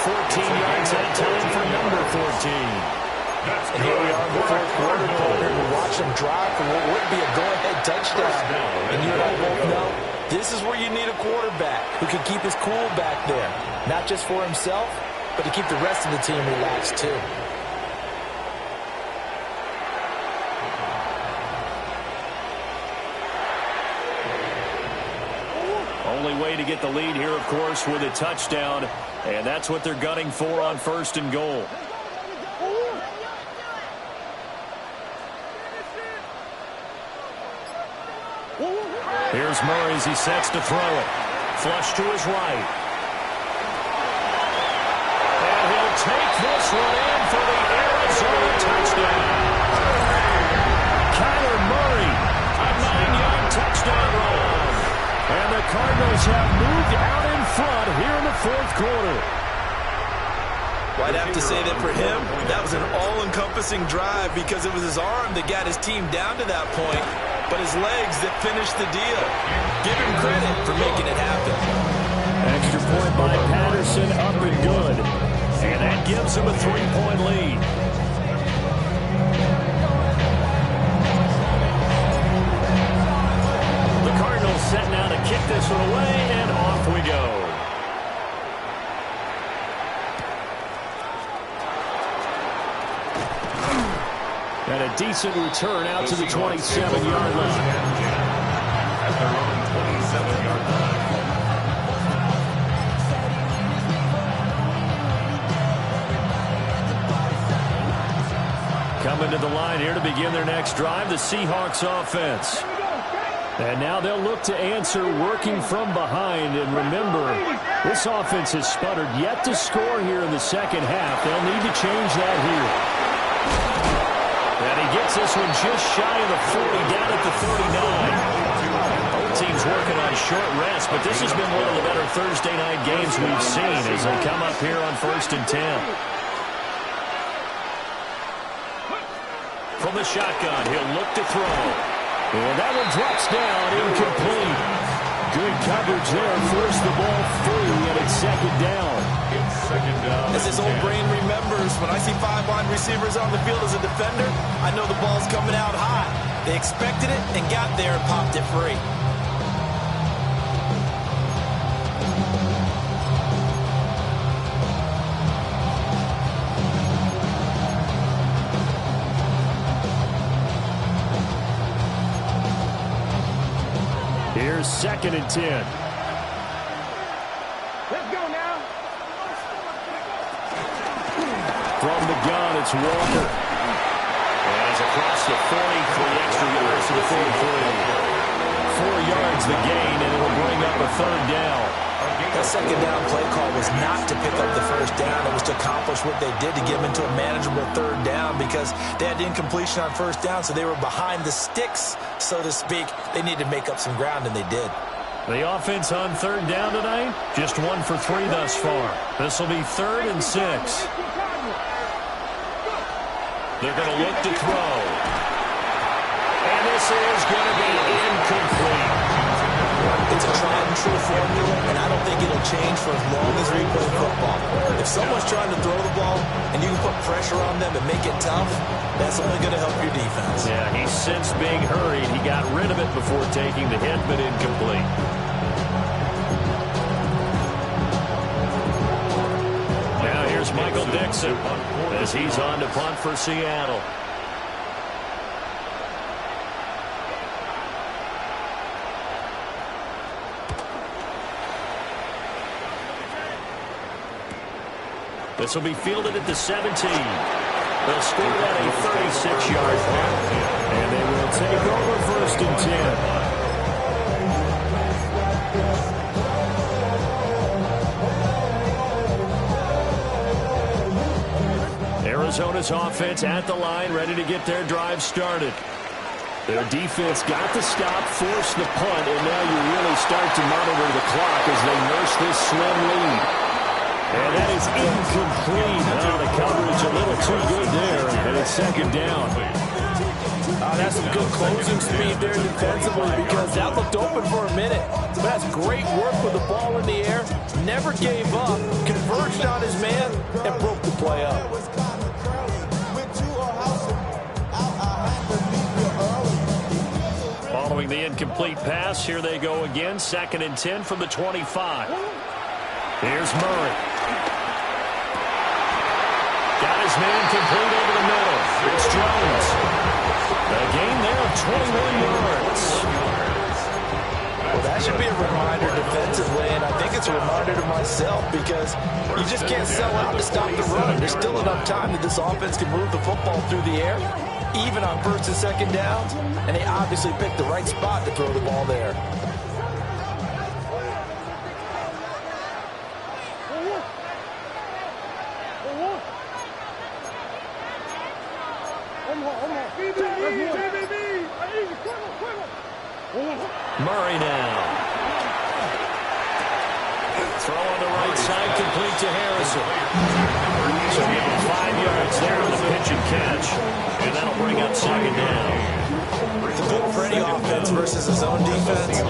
14 yards that time for number 14. And here we are in the fourth quarter, partner. We watch them drive for what would be a go-ahead touchdown. And you and I both know this is where you need a quarterback who can keep his cool back there. Not just for himself, but to keep the rest of the team relaxed too. Only way to get the lead here, of course, with a touchdown. And that's what they're gunning for on 1st and goal. Here's Murray as he sets to throw it. Flush to his right. And he'll take this one in for the Arizona touchdown. Kyler Murray, a 9-yard touchdown run. And the Cardinals have moved out in front here in the fourth quarter. Well, I'd have to say that for him, that was an all-encompassing drive because it was his arm that got his team down to that point, but his legs that finished the deal. Give him credit for making it happen. Extra point by Patterson, up and good. And that gives him a 3-point lead. The Cardinals set now to kick this one away, and off we go. And a decent return out to the 27-yard line. At their own 27-yard line. Coming to the line here to begin their next drive, the Seahawks offense. And now they'll look to answer working from behind. And remember, this offense has sputtered yet to score here in the second half. They'll need to change that here. And he gets this one just shy of the 40, down at the 39. Both teams working on short rest, but this has been one of the better Thursday night games we've seen as they come up here on 1st and 10. From the shotgun, he'll look to throw. And that one drops down, incomplete. Good coverage there, forced the ball free, and it's second down. As his old brain remembers, when I see 5 wide receivers on the field as a defender, I know the ball's coming out hot. They expected it and got there and popped it free. Here's 2nd and 10. Let's go now. From the gun, it's Walker. And he's across the 40 for the extra yards to the 43. 4 yards the gain, and it'll bring up a 3rd down. That second down play call was not to pick up the first down. It was to accomplish what they did to get them into a manageable third down because they had incompletion on first down, so they were behind the sticks, so to speak. They needed to make up some ground, and they did. The offense on third down tonight, just 1 for 3 thus far. This will be 3rd and 6. They're going to look to throw. And this is going to be incomplete. It's a tried and true formula, and I don't think it'll change for as long as we play football. If someone's trying to throw the ball and you can put pressure on them and make it tough, that's only going to help your defense. Yeah, he sensed being hurried. He got rid of it before taking the hit, but incomplete. Now here's Michael Dixon as he's on to punt for Seattle. This will be fielded at the 17. They'll score at a 36-yard mark. And they will take over 1st and 10. Arizona's offense at the line, ready to get their drive started. Their defense got the stop, forced the punt, and now you really start to monitor the clock as they nurse this slim lead. And that is incomplete. Oh, the coverage a little too good there, and it's 2nd down. That's some good closing speed there defensively because that looked open for a minute. But that's great work with the ball in the air. Never gave up, converged on his man, and broke the play up. Following the incomplete pass, here they go again. 2nd and 10 from the 25. Here's Murray. Got his man complete over the middle. It's Jones. A gain there of 21 yards. Well, that should be a reminder defensively, and I think it's a reminder to myself because you just can't sell out to stop the run. There's still enough time that this offense can move the football through the air, even on 1st and 2nd downs, and they obviously picked the right spot to throw the ball there. Murray now. Throw on the right side, complete to Harrison. So give him 5 yards there on the pitch and catch. And that'll bring up 2nd down. The good for any offense versus his own defense,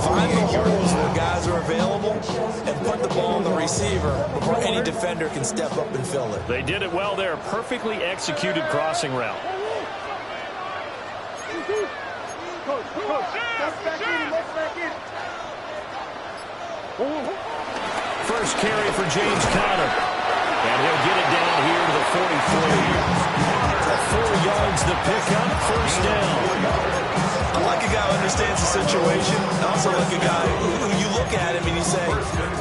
find the holes where guys are available and put the ball on the receiver before any defender can step up and fill it. They did it well there. Perfectly executed crossing route. First carry for James Conner. And he'll get it down here to the 43. 4 yards the pickup, 1st down. I like a guy who understands the situation. I also like a guy who you look at him and you say,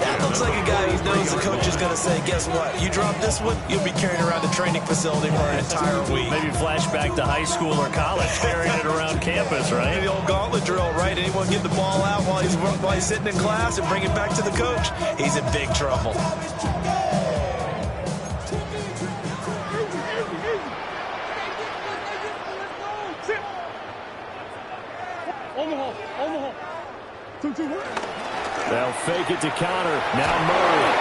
that looks like a guy who knows the coach is going to say, guess what? You drop this one, you'll be carrying around the training facility for an entire week. Maybe flashback to high school or college, carrying it around campus, right? Maybe the old gauntlet drill, right? Anyone get the ball out while he's sitting in class and bring it back to the coach? He's in big trouble. They'll fake it to Conner. Now Murray.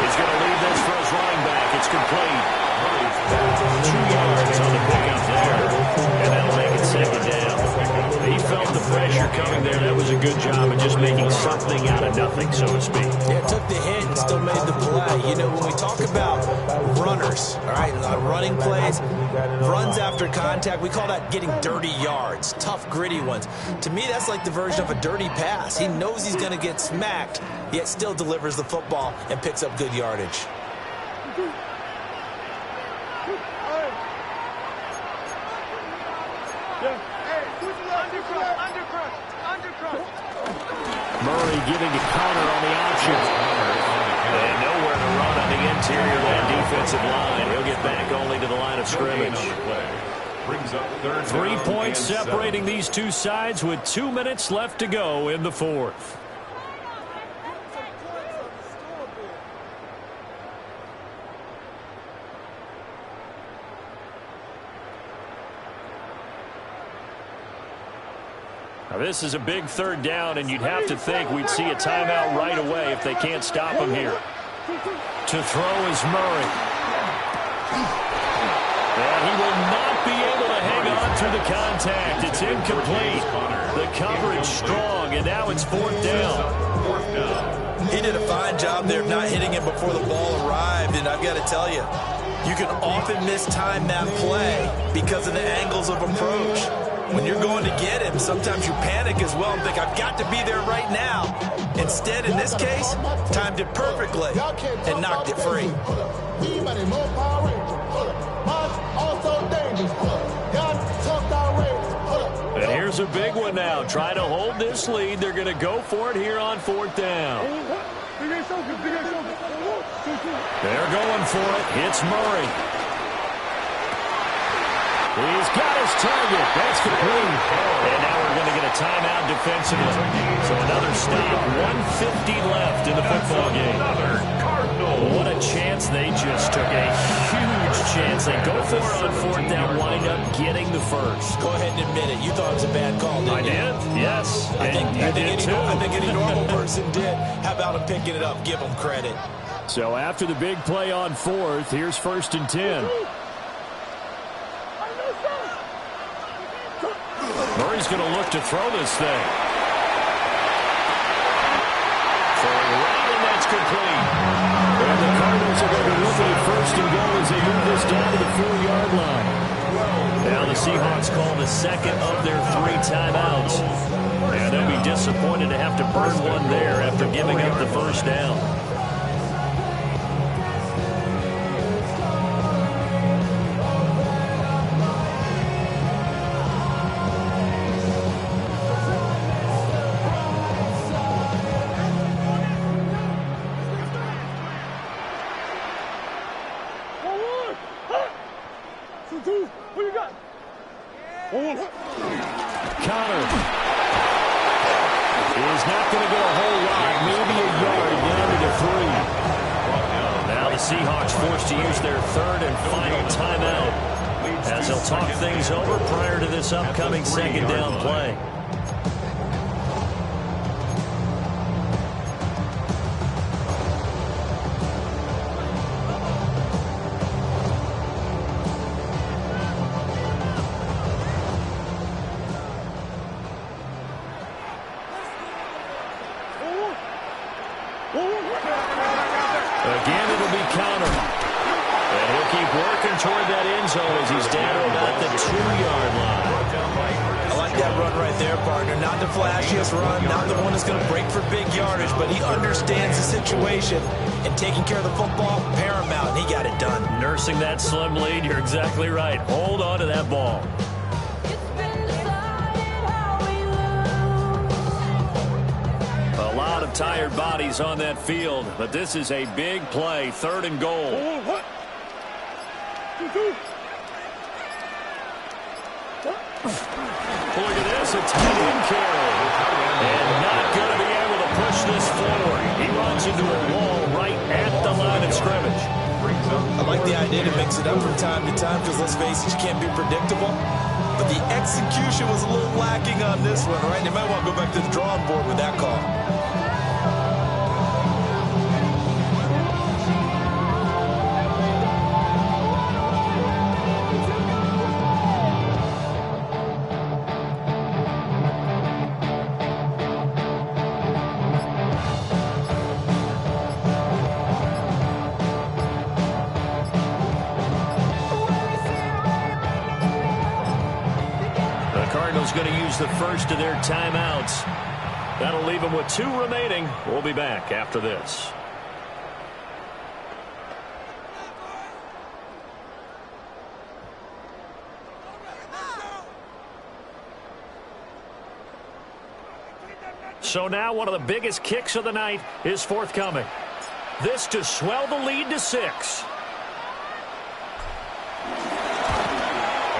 He's going to leave this for his running back. It's complete. 2 yards on the pickup there. And that'll make it 2nd down. He felt the pressure coming there. That was a good job of just making something out of nothing, so to speak. Yeah, took the hit and still made the play. You know, when we talk about runners, all right, running plays, runs after contact, we call that getting dirty yards, tough, gritty ones. To me, that's like the version of a dirty pass. He knows he's going to get smacked, yet still delivers the football and picks up good yardage. Murray giving to Conner on the option. And nowhere to run on the interior of that defensive line. He'll get back only to the line of scrimmage. 3 points separating these two sides with 2 minutes left to go in the 4th. Now, this is a big third down, and you'd have to think we'd see a timeout right away if they can't stop him here. To throw is Murray. And he will not be able to hang on through the contact. It's incomplete. The coverage strong, and now it's 4th down. He did a fine job there of not hitting him before the ball arrived, and I've got to tell you, you can often mistime that play because of the angles of approach. When you're going to get him, sometimes you panic as well and think, I've got to be there right now. Instead, in this case, timed it perfectly and knocked it free. And here's a big one now. Trying to hold this lead. They're going to go for it here on 4th down. They're going for it. It's Murray. He's got his target. That's complete. And now we're going to get a timeout defensively. So another stop. 1:50 left in the football game. What a chance they just took. A huge chance. They go for it on 4th down, wind up getting the first. Go ahead and admit it. You thought it was a bad call, didn't you? I did, yes. I think any normal person did. How about him picking it up? Give him credit. So after the big play on 4th, here's 1st and 10. Murray's going to look to throw this thing. Throwing right, and that's complete. And the Cardinals are going to be looking at 1st and goal as they move this down to the 4-yard line. Now the Seahawks call the second of their 3 timeouts. And they'll be disappointed to have to burn one there after giving up the first down. Connor is not going to go a whole lot, maybe a yard down to the 3. Now the Seahawks forced to use their 3rd and final timeout as they'll talk things over prior to this upcoming 2nd down play. Again, it'll be Connor. And he'll keep working toward that end zone as he's down to about the 2-yard line. I like that run right there, partner. Not the flashiest run, not the one that's going to break for big yardage, but he understands the situation, and taking care of the football, paramount, and he got it done. Nursing that slim lead, you're exactly right. Hold on to that ball. A lot of tired bodies on that field, but this is a big play, 3rd and goal. Look at this, a tight end carry. And not going to be able to push this forward. He runs into a wall right at the line of scrimmage. I like the idea to mix it up from time to time because, let's face it, you can't be predictable. But the execution was a little lacking on this one, right? They might want to go back to the drawing board with that call. Cardinals going to use the first of their timeouts. That'll leave them with 2 remaining. We'll be back after this. So now one of the biggest kicks of the night is forthcoming. This to swell the lead to 6.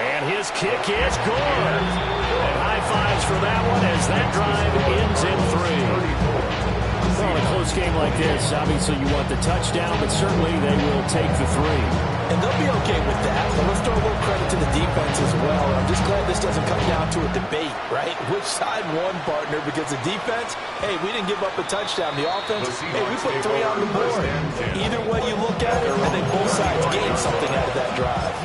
And his kick is good. And high fives for that one as that drive ends in 3. Well, in a close game like this, obviously you want the touchdown, but certainly they will take the 3. And they'll be okay with that, but let's throw a little credit to the defense as well. I'm just glad this doesn't come down to a debate, right? Which side won, partner? Because the defense, hey, we didn't give up a touchdown. The offense, hey, we put 3 on the board. Either way you look at it, I think both sides gained something out of that drive.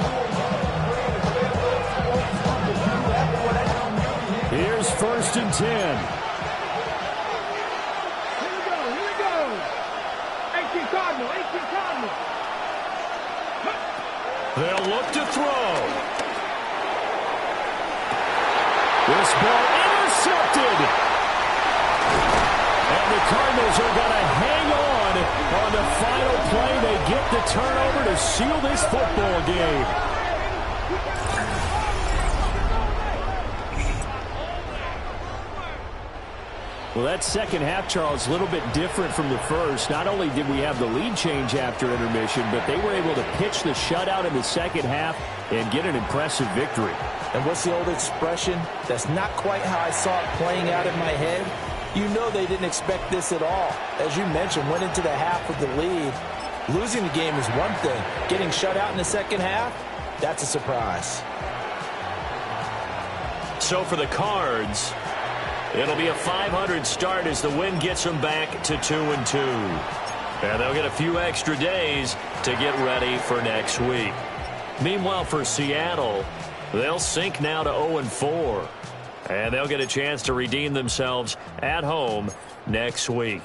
Here's 1st and 10. Here we go. 18 Cardinals. They'll look to throw. This ball intercepted. And the Cardinals are going to hang on the final play. They get the turnover to seal this football game. Well, that second half, Charles, a little bit different from the first. Not only did we have the lead change after intermission, but they were able to pitch the shutout in the second half and get an impressive victory. And what's the old expression? That's not quite how I saw it playing out in my head. You know they didn't expect this at all. As you mentioned, went into the half with the lead. Losing the game is one thing. Getting shut out in the second half, that's a surprise. So for the Cards, it'll be a .500 start as the win gets them back to 2-2. And they'll get a few extra days to get ready for next week. Meanwhile, for Seattle, they'll sink now to 0-4. And they'll get a chance to redeem themselves at home next week.